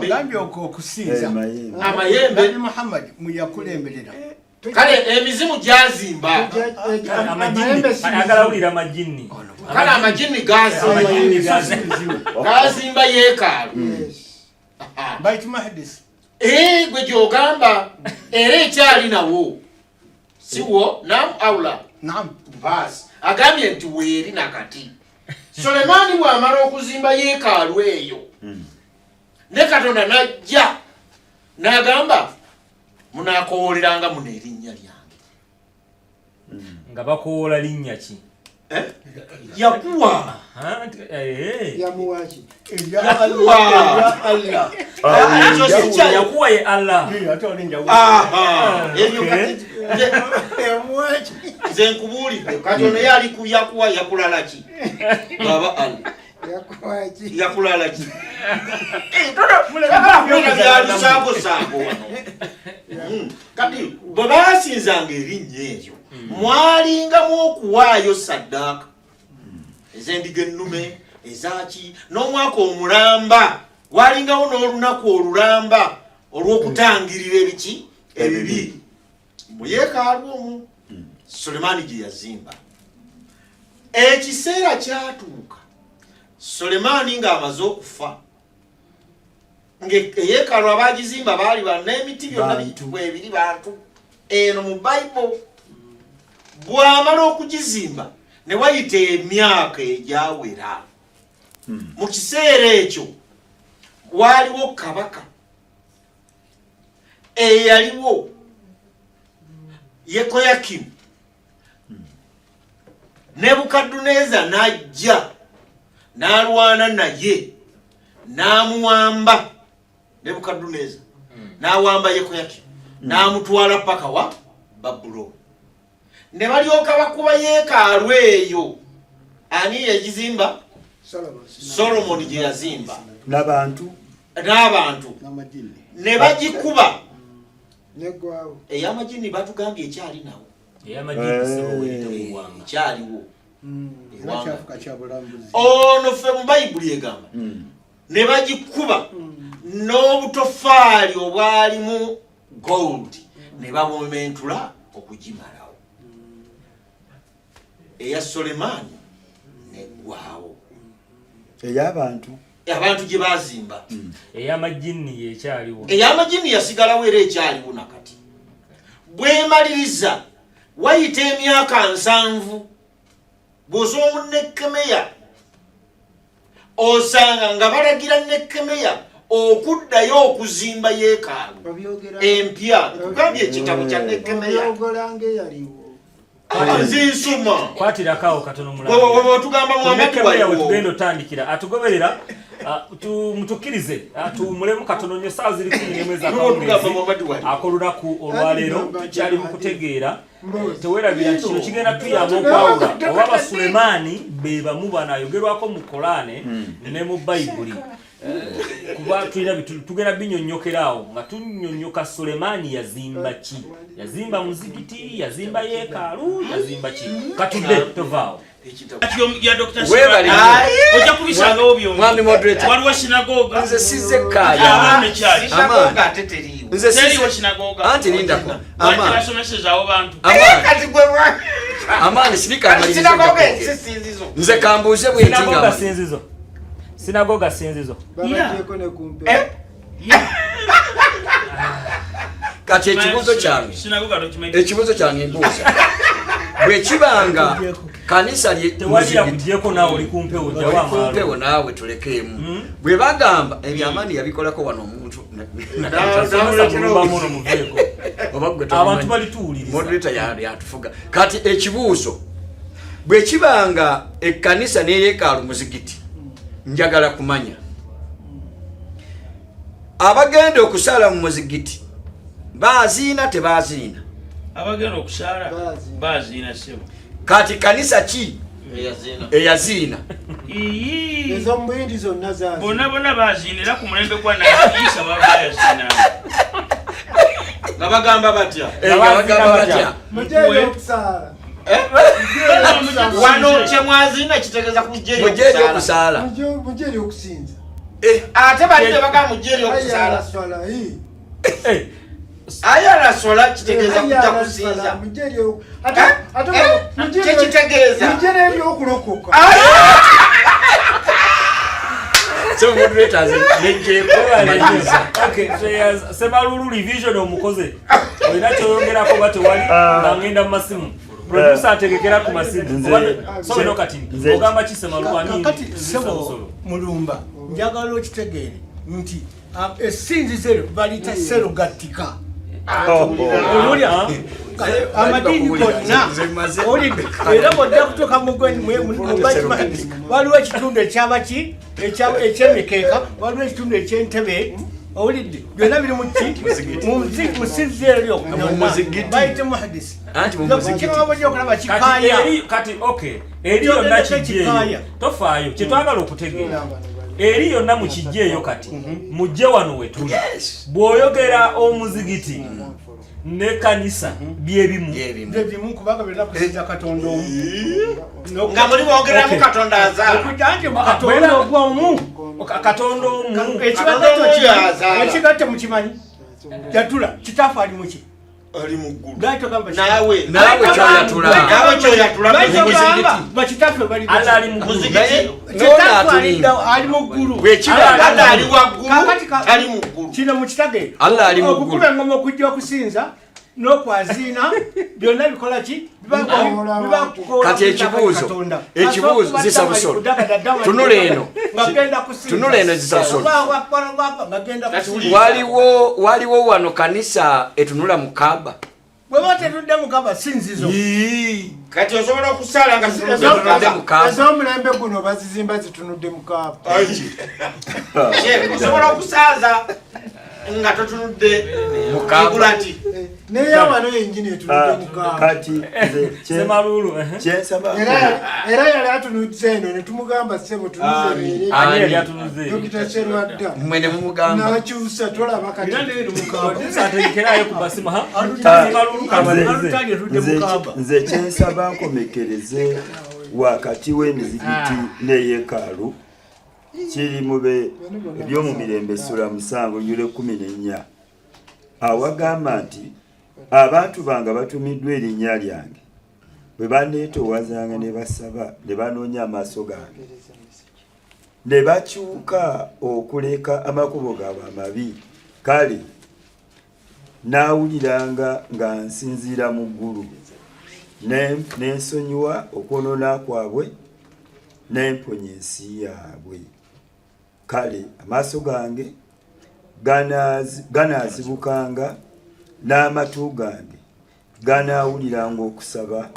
Gambye okusinza amayembe Muhammad muyakulemberera. Kale emizimu gyazimba. Agalawulira amajini. Kale amajini gazimba yeekaalu. Bait Mahdis. Gwe gy'ogamba era ekyali nawo. Siwo nam aula. Naam. Basi agambye nti weeri nakati. Sulemani bw'amala okuzimba yeekaalu eyo. Ne Katonda n'ajja n'agamba munaakowoleranga muno erinnya lyange. Nga bakoola linnya ki? Yakuwa. Yamuwaki. Yakuwa ye Allah. Nze nkubuulidde Katonda yali ku yakuwa yakulala ki? Baba Allah. Yakulala ki? Byalusaago kati bwe baasinzanga erinnya eryo mwalingamu okuwaayo saddaaka ez'endiga ennume ezaki n'omwaka omulamba walingawo n'olunaku olulamba olw'okutangirira ebiki ebibi mu yeekaalu omwo Sulemani gye yazimba. Ekiseera kyatuuka Sulemani ng'amaze okufa eyeekaalu abaagizimba baali n'emiti byonna biri bantu. Eno mu Bayibuli bw'amala okugizimba ne wayita emyaka egyawera. Mu kiseera ekyo waaliwo kabaka eyaliwo Yekoyakimu. Nebukadduneeza n'ajja n'alwana naye n'amuwamba. Nebukadduneeza n'awamba Yekoyakimu n'amutwala paka wa Babulooni. Ne balyoka bakuba yeekaalu eyo. Ani yagizimba? Solomoni gye yazimba. N'abantu ne bagikuba. Ey'amajini batugambye ekyali nawo. Ekyaliwo. Ono ffe mu Bayibuli egamba ne bagikuba n'obutofaali obwalimu gold ne babumentula okugimalawo. Eya Sulemani neggwaawo. Abantu gye baazimba. Ey'amajini yekyaliwo. Ey'amajini yasigalawo era ekyaliwo nakati. Bwemaliriza wayita emyaka 7 bw'osoma Nekemeya osanga nga balagira Nekemeya okuddayo okuzimba yeekaalu empya. Kugambye ekitabo kya Nekemeya. Nzinsoma. Kwatirakawo katono mulala. Tugamba Muhammad waliwo. Tugenda otandikira. Atugoberera mutukkirize tumulemu katono nnyo saa ziri 11 ez'akawungeezi ak'olunaku olwaleero tukyali mu kutegeera teweerabira nti kino kigenda tuyamba okwawula oba Basulemaani be bamu banayogerwako mu Korane ne mu Bayibuli kuba tulina tugenda binyonnyokeraawo nga tunnyonnyoka Sulemaani yazimba ki? Yazimba muzigiti, yazimba yeekaalu, yazimba ki? Katudde tovaawo. Ya Dr. Shibali ojja kubisangawo byombi. Mwami moderator. Waliwo sinagoga. Nze sizze kaya. Sinagoga teteriiwo. Nze teriiwo sinagoga. Anti lindako. Ama basomesezaawo bantu. Kati gwe Amani sibika amalirizo. sinagoga ezisinzizo. Nze kambuuze bw'entinga. Sinagoga sinzizo. Sinagoga sinzizo. Babagyeko ne kumpe. Kati ekibuuzo kyange. Sinagoga document. Ekibuuzo kyange mbuuza. bwe kibanga kanisa tewali yakugyeko naawe oli kumpewo kumpewo naawe tulekeemu bwe bagamba ebyamaani yabikolako wano omuntu abantu balituwuliriza moderator yatufuga kati ekibuuzo bwe kibanga ekkanisa n'eyeekaalu muzigiti njagala kumanya abagenda okusaala mu muzigiti baaziina tebaziina abagenda okusaala baziina sebo kati kanisa ki eyaziina ezomubindi zonna zazi bonna baziinira ku mulembe gwa naisa babayaziina nga bagamba batya mujeyo okusaala wano kyemwaziina kitegeeza ku mujeeri okusaala mujeyo okusinza ate balite bagamba mujeeri okusaala ayalasola kitegeeza kujja kusinza kyekitegeeza mujere ebyokulokoka so moderators nejjeeko Sebalulu revision omukoze olina kyoyongerako ba tewali nga ngenda mu masimu producer ategekera ku masimu sobeno kati ogamba ki Sebalulu kati sebo mulumba njagala okitegeere nti essinzizo eryo balita serogatika amadini gonna olidde era bwodda kutuuka mubajimani waliwo ekitundu ekyabaki ekyemikeeka waliwo ekitundu ekyentebe owulidde byonna biri musinzizo eryo bayite muhadisi kirabajja okulaba kikaaya kati okay eri yonna kijjeeyo tofaayo kyetwagala okutegeera eri yonna mu kijjeeyo kati mujje wano we tuli bw'oyogera omuzigiti ne kanisa byebimu kubanga byonna kusinza katonda omu nga muli boogeramu katonda azaala okujanje mu katonda ogwomu katonda omu ekigatte mukimanyi jatula kitaafu ali muki ali mu ggulu naawe kyoyatula bakitaffe bali Allah ali mu ggulu ali mu ggulu Allah ali waggulu ali mu ggulu kino mukitage Allah ali mu ggulu okukuba engoma okujja okusinza n'okwaziina byonna bikola ki kati ekibuuzo zisa busolo tunula eno zisa busolo waliwo wano kanisa etunula mu Kaaba bweba tetudde mu Kaaba sinzizo kati osobola okusaala nga tunudde mu Kaaba ez'omulembe guno bazizimba zitunudde mu Kaaba osobola okusaaza nga totunudde mu Kaaba neyawano yenyini etunudde mu Kaaba kati Sebalulu era yali atunudde eno netumugamba sebo tunuze ani yali atunudde Dr. Serwadda mmwe ne mumugamba nakyusa tolaba kati ategekerayo ku basimu Sebalulu nze kyensaba nkomekereze wakati w'emizigiti n'eyeekaalu kiri mube ebyomu mirembe essula 7:14 awagamba nti abantu bange batumiddwa erinnya lyange bwe baneetoowazanga ne basaba ne banoonya amaaso gange ne bakyuka okuleka amakubo gaabwe amabi kale naawuliranga nga nsinziira mu ggulu n'ensonyiwa okwonoona kwabwe n'emponya ensi yaabwe kale amaaso gange ganaazibukanga n'amatu gange ganaawuliranga okusaba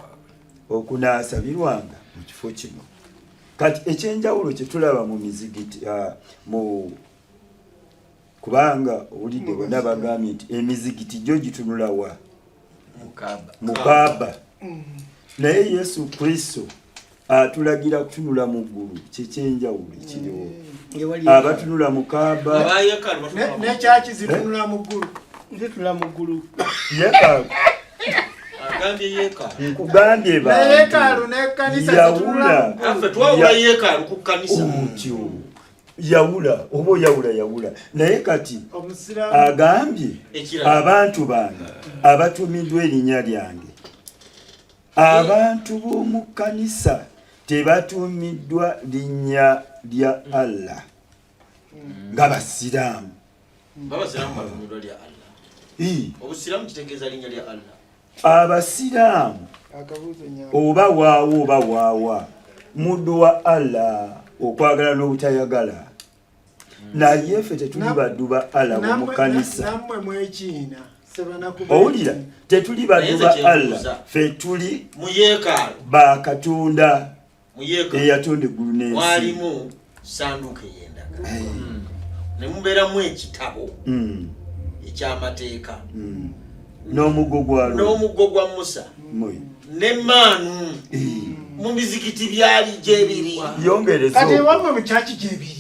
okunaasabirwanga mu kifo kino kati ekyenjawulo kye tulaba mu mizigiti kubanga owulidde bonna bagambye nti emizigiti gyo gitunula wa mu Kaaba naye Yesu Kristo atulagira kutunula mu ggulu kyekyenjawulo ekiriwo abatunula mu Kaaba nekyaki zitunula mu ggulu zitula mu ggulu yeekaalu nkugambye yeekaalu n'ekkanisa twawula yeekaalu ku kkanisa otyo yawula oba oyawula naye kati agambye abantu bange abatumiddwa erinnya lyange abantu b'omu kkanisa tebatumiddwa linnya lya Allah nga basiraamu obusiraamu kitegeeza linnya lya Allah abasiraamu oba waawo oba waawa muddu wa Allah okwagala n'obutayagala naye ffe tetuli baddu ba Allah mu kanisa nammwe mwekiina owulira tetuli baddu ba Allah ffe tuli mu yeekaalu ba Katonda mu yeekaalu eyatonda eggulu n'ensi mwalimu sanduuko ey'endagaano ne mubeeramu ekitabo eky'amateeka n'omuggo gwa Musa n'emmaanu mu mizikiti byali gyebiri yongereza kati wamwe mu kyaki gyebiri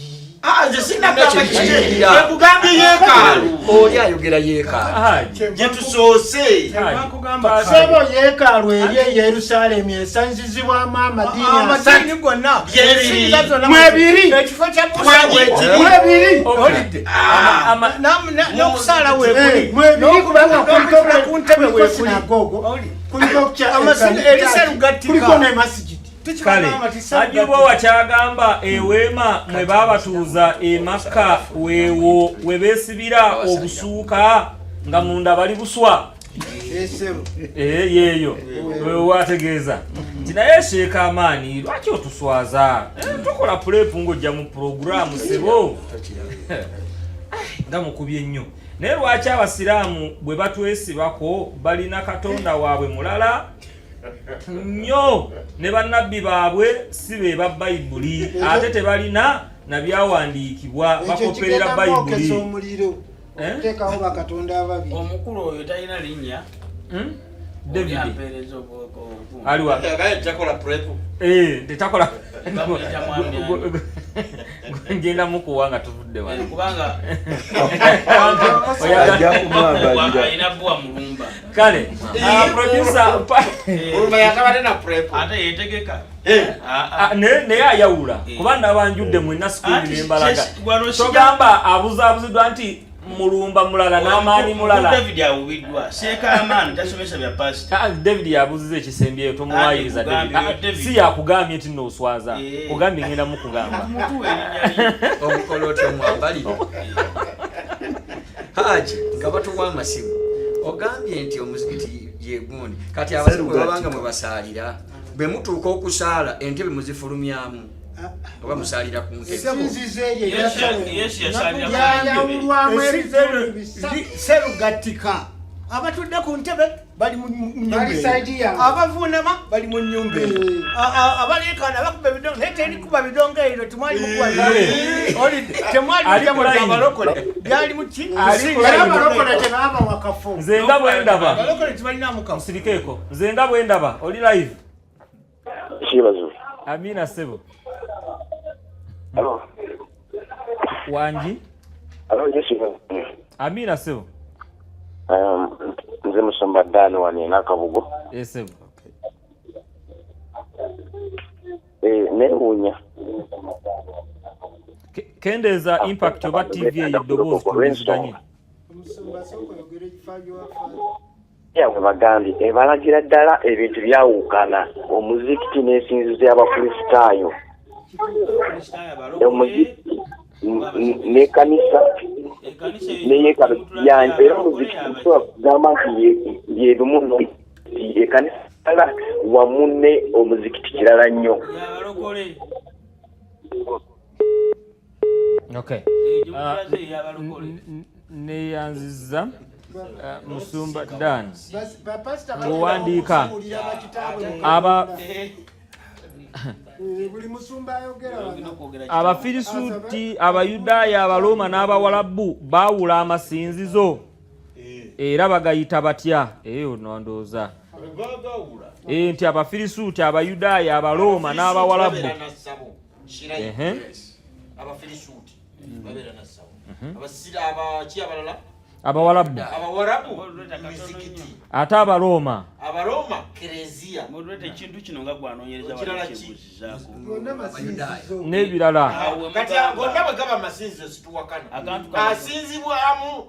nze sinagamba kugambye yeekaalu oli ayogera yeekaalu gye tusoose sebo yeekaalu eri e Yerusaalemi esanzizibwamu amadini gonna mwebiri ekifo kya mwebiri n'okusaala weekuli mwebiri kubanga ku ntebe weekuli sinagogo kuliko eriserugattiko ne masigiti kale ajuba wakyagamba eweema mwe babatuuza e Makka weewo we beesibira obusuuka nga munda bali buswa yeeyo weewo ategeeza nti naye Sheikh Amaani lwaki otuswaza tukola pulepu ng'ojja mu puroguramu sebo nga mukubye nnyo naye lwaki abasiraamu bwe batwesibako balina katonda waabwe mulala nnyo ne bannabbi baabwe si be ba Bayibuli ate tebalina na byawandiikibwa bakoperera Bayibuli teekawo bakatonda ababi omukulu oyo talina linnya David ampeereza obwoko aliwa takola pulepu tetakola ngenda mukuwa nga tuvudde wano kubanga alina bwa mulumba kale producer mulumba yatabadde na pulepu ate yeetegeka naye ayawula kuba nabanjudde mwena sikuuli nembalaga togamba abuzabuziddwa nti mulumba mulala n'amaani mulala David awubiddwa Sheikh Amaani tasomesa bya pastor David yabuziza ekisembyeyo tomuwayiriza si yakugambye nti nooswaza kugambye ngenda mukugamba omukolo otyo mwambalire Haji nga batuwa amasimu ogambye nti omuzikiti yegundi kati abasimu babanga mwe basaalira bwe mutuuka okusaala entebe muzifulumyamu oba musaalira ku ntebe Yesu yasalira yayawulwamu serugattika abatudde ku ntebe bali mu nyumba abavuunama bali mu nyumba abaleekaana bakuba bidongo naye terikuba bidongo ebyo temwali mukuba temwali abalokole byali muki abalokole tebaaba wakafu nze nga bwe ndaba abalokole tebalinamu kafu musirikeeko nze nga bwe ndaba oli live kibazo Amina sebo alo wanji alo yesu Amina sebo nze musomba ddano wano nakabugo sebo newuunya kendeeza impact oba TV eyo eddoboozi tuliziganye yawe bagambye balagira ddala ebintu byawukana omuzikiti n'ensinzizo y'abakristaayo omuzikiti n'ekanisa neyeekalo yange era omuzikiti tusobola kugamba nti yeerumu ekanisa ddala wamu ne omuzikiti kirala nnyo. Okay. Neyanziza Musumba Dan owandiika Abafirisuuti, Abayudaaya, Abaloma n'Abawalabu baawula amasinzizo era bagayita batya? Ono ndowooza nti Abafirisuuti, Abayudaaya, Abaloma n'Abawalabu Abawalabu ate Abaloma ekintu kino nga gwanoonyereza n'ebirala asinzibwamu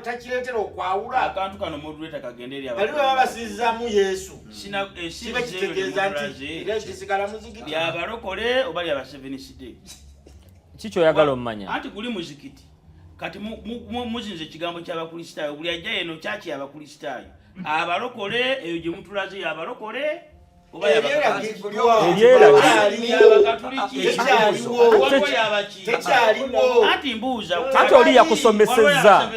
takireetera okwawula akantu kano moduleta kagende eri bali baba basinzizaamu Yesu kiba kitegeeza nti era kisigala muzikiti lyabalokole oba lyaba Seventh Day kikyoyagala omumanya anti guli muzikiti kati muzinze ekigambo ky'Abakristaayo buli ajja eno kyaki y'Abakristaayo abalokole eyo gye mutulaze yabalokole oba ati mbuuza ate oli yakusomesezza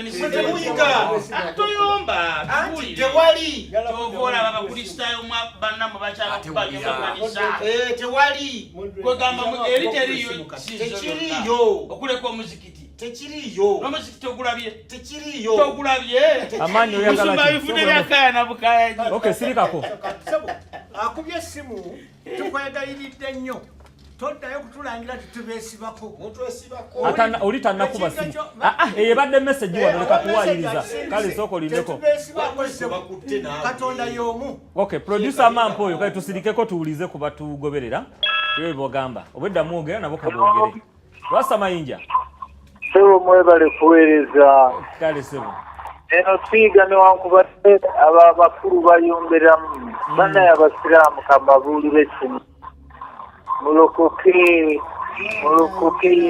toyomba tewali tovola abakristaayo bannamu bakyabakubayomakanisa tewali kwegamba eri teriyo okuleka omuzikiti tekiriyo n'omuzikiti ogulabye tekiriyo togulabye amaanyi oyagala musumba bifune byakaya na bukaya okay sirikako akubye essimu tukwegayiridde nnyo toddayo kutulangira titubeesibako oli tannakuba simu eyebadde message wano leka kuwayiriza kale sooka olindeko katonda y'omu okay producer mampa oyo kale tusirikeko tuwulize ku batugoberera ebyo bogamba obweddamu ogera nabo kaboogere lwasa mayinja sebo mwebale kuweereza kale sebo eno twiga newankubadde abakulu bayomberamu bannaye abasiraamu kababuulire kino mulokoke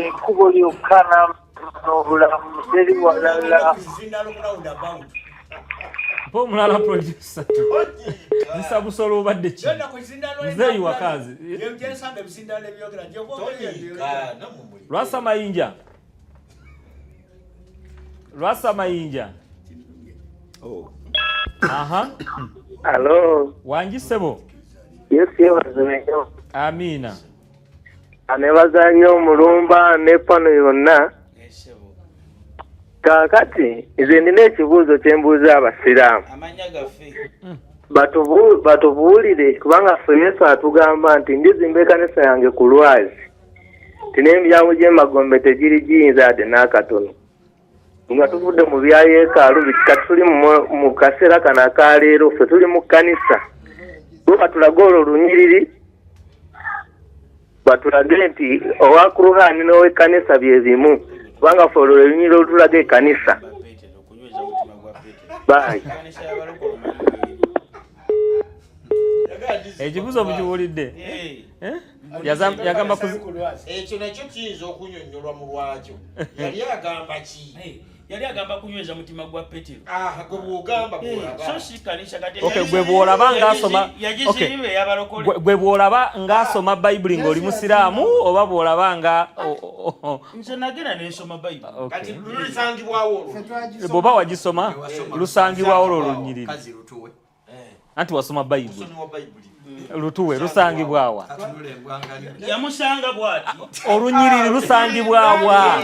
ekkubo lyokka n'obulamu teri walala mpa omulala producer zisabusolo obadde ki nzeeyi wakazi lwasa mayinja lwasa mayinja aha alo wangi sebo yesu yebazenyo amina anebaza nnyo omulumba n'epano yonna kaakati nze nina ekibuuzo kye mbuuza abasiraamu amanya gaffe batubuulire kubanga ffe yesu atugamba nti ndizimba ekkanisa yange ku lwazi tin'emiryango gy'emagombe tegiri giyinza ate n'akatono nga tuvudde mu bya yeekaalu kati tuli mu kaseera kano akaleero ffe tuli mu kkanisa bo batulage olwo lunyiriri batulage nti owakuruhaani n'ow'ekkanisa bye bimu kubanga ffe olwo lunyiriri olutulaga ekkanisa bayi ekibuzo mukiwulidde yagamba ekyo nakyo kiyinza okunyonyolwa mu lwakyo yali agamba ki yali agamba kunyweza mutima gwa Petero gwe bw'ogamba so si kanisa kati okay gwe bw'olaba ng'asoma yagizibe yabalokole gwe bw'olaba ng'asoma bayibuli ng'oli musiraamu oba bw'olaba nga nze nagenda n'ensoma bayibuli kati lulisangibwawo bw'oba wagisoma lusangibwawo olwo lunyiriri anti wasoma bayibuli lutuwe lusangibwawa yamusanga bwati olunyiriri lusangibwawa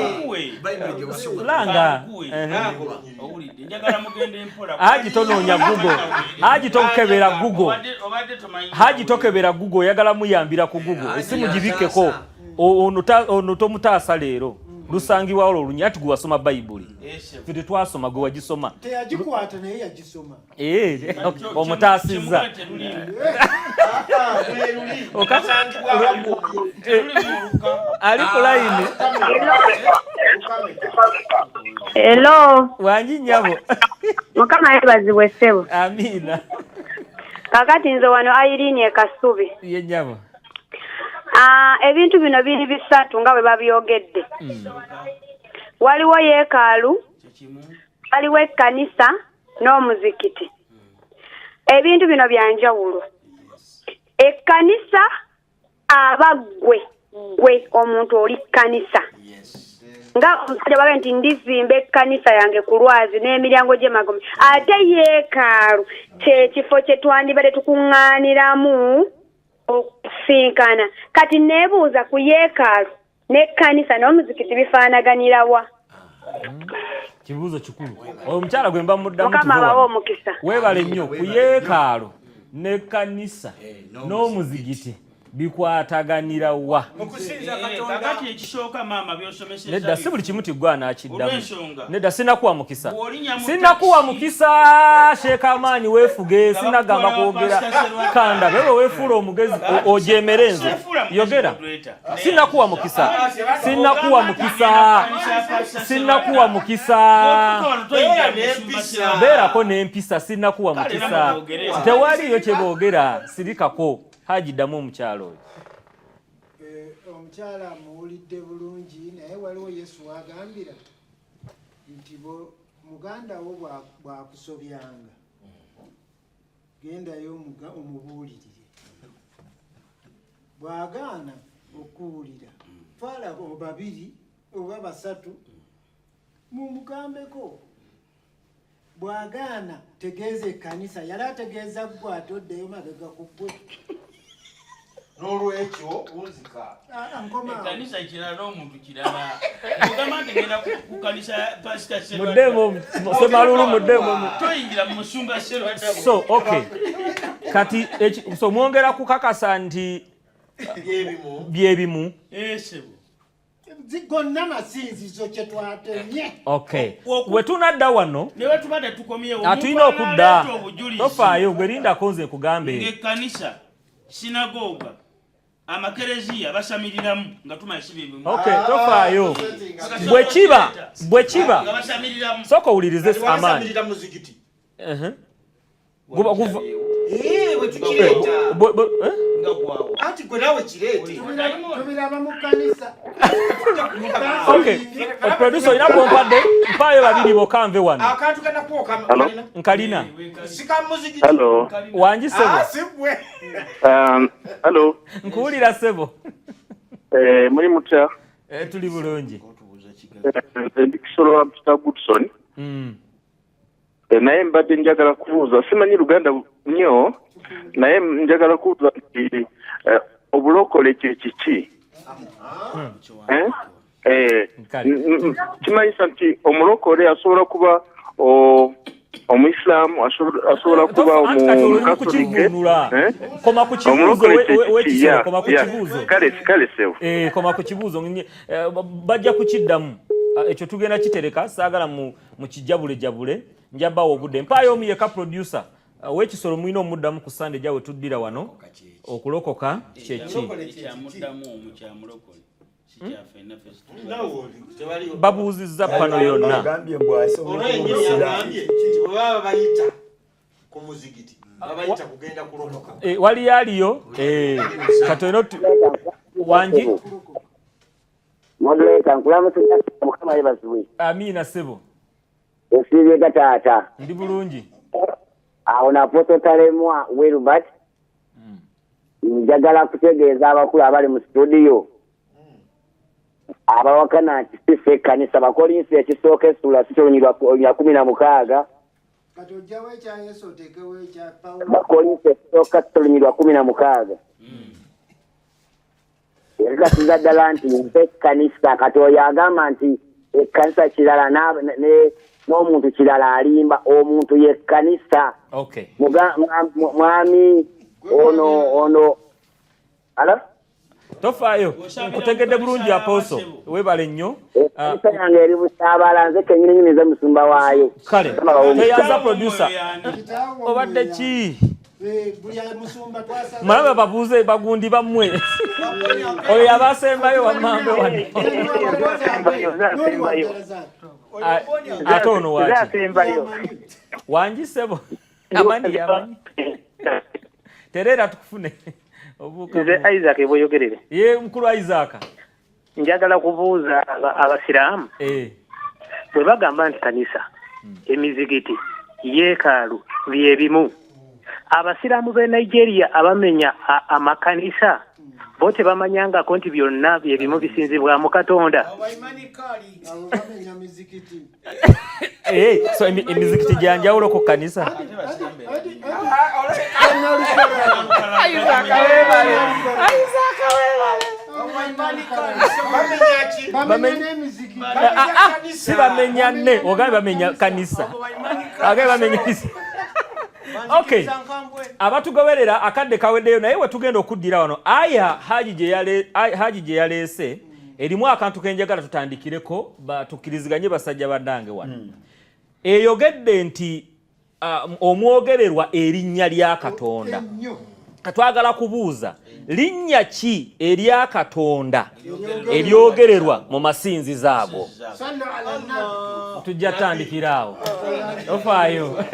langa owulidde njagala mugende empola haji tonoonya gugo haji tokebera gugo haji tokebera gugo oyagala muyambira ku gugo esimu gibikkeko ono tomutaasa leero lusangibwawo olwo olunyiriri ati gwe wasoma bayibuli ffe tetwasoma gwe wagisoma teyagikwata naye yagisoma omutaasizza ali ku layini hello wangi nnyabo mukama yebazibwe ssebo amiina kakati nze wano Irene Ekasubi ye nnyabo ebintu bino biri bisatu nga bwe babyogedde waliwo yeekaalu waliwo ekkanisa n'omuzikiti ebintu bino byanjawulo ekkanisa aba gwe omuntu oli kkanisa nga omusajja baga nti ndizimba ekkanisa yange ku lwazi n'emiryango gy'emagombe ate yeekaalu kyekifo kye twandibadde tukuŋŋaaniramu okusinkana kati neebuuza ku yeekaalu n'ekkanisa n'omuzikiti bifaanaganira wa kibuuzo kikulu omukyala gwe mba muddamu mukama abawa omukisa weebale nnyo ku yeekaalu n'ekkanisa n'omuzigiti bikwataganira wa kakati ekisooka maama byosomeseza nedda si buli kimu tiggwa naakiddamu olw'ensonga nedda sinakuwa mukisa sinakuwa mukisa sheeka amaanyi weefuge sinagamba kwogera kanda bewe weefuula omugezi ojemere nze yogera sinakuwa mukisa sinakuwa mukisa sinakuwa mukisa beerako n'empisa sinakuwa mukisa tewaliyo kye boogera sirikako hajiddamu omukyalo oyo omukyala muwulidde bulungi naye waliwo yesu wagambira nti muganda wo bwakusobyanga gendayo omubuulirire bw'agaana okuwulira fala babiri oba basatu mumugambeko bw'agaana tegeeza ekkanisa yali ategeeza ggwe ate oddeyo mabega ku ggwe n'olwekyo unzika ekkanisa kirala n'omuntu kirala mugamba nti genda ku kanisa pasita muddemu semalulu muddemu toyingira mu musumba serwata so okay kati so mwongera kukakasa nti byebimu sebo gonna masinzizo kye twatemye okay wetunadda wano ne wetubadde tukomyewo atulina okudda tofaayo gwerinda nze kugambe ng'ekkanisa sinagoga amakereziya basamiriramu nga tumanyi bibimu okay tofaayo bwekiba nga basamiriramu soko owulirize amaanyi ati gwe nawe kireete tubiraba mu kkanisa okay producer olina kwompadde mpaayo babiri bokanve wano akantu kanakwoka nkalina sika muzikiti Hello. wangi sebo sibwe Hello. nkuwulira sebo Muri mutya? tuli bulungi Ndi Kisolo wa Mr. Goodson. Naye mbadde njagala kubuuza simanyi Luganda nnyo naye njagala kubuuza nti obulokole kye kiki? Kimanyisa nti omulokole asobola kuba omuislamu asobola kuba omukatolike koma ku kibuuzo wekisolo koma ku kibuuzo kale sewo koma ku kibuuzo bajja kukiddamu ekyo tugenda kitereka saagala mu kijabule njabawo obudde mpaayo omu yeka producer wekisolo mwina omuddamu ku sande gyawe tuddira wano okulokoka kyeki babuuzizza pano yonna baba bayita ku muzigiti babayita kugenda kulokoka wali aliyo katono wangi moderator nkulamusiza mukama yebaziwe amina sebo esibye gatata ndi bulungi awo napoto talemwa Wilbert njagala kutegeeza abakulu abali mu studio abawakana nti siffe ekkanisa bakolinsi ekisooka essula kitonyirwa ya 16 kati ojjawo ekya Yesu oteekewo ekya Pawulo bakolinsi ekisooka kitonyirwa 16 ekasiza ddala nti ekkanisa kati oyo agamba nti ekkanisa kirala n'omuntu kirala alimba omuntu yekkanisa okay mwami ono ala tofaayo nkutegedde bulungi aposo webale nnyo ekkanisa yange eri busaabala nze kennyini nyinize musumba waayo kale teyanza producer obadde ki malaba babuuze bagundi bammwe oyo yabasembayo wamambe wano ate ono waki wangi sebo amani yamanyi terera tukufune nze Isaac bwoyogerere ye mukulu Isaac njagala kubuuza abasiraamu bwe bagamba nti kanisa emizigiti yeekaalu byebimu abasiraamu b'e Nigeria abamenya amakanisa bo tebamanyangako nti byonna byebimu bisinzibwamu Katonda so emizikiti gyanjawulo ku kanisa si bamenya ne ogambe bamenya kanisa agambe bamenya kanisa okay abatugoberera akadde kaweddeyo naye wetugenda okuddira wano aya haji gye yaleese erimu akantu kenjagala tutandikireko tukkiriziganye basajja baddange wano eyogedde nti omwogererwa erinnya lya Katonda katwagala kubuuza linnya ki erya Katonda eryogererwa mu masinzizo ago tujja tandikiraawo ofaayo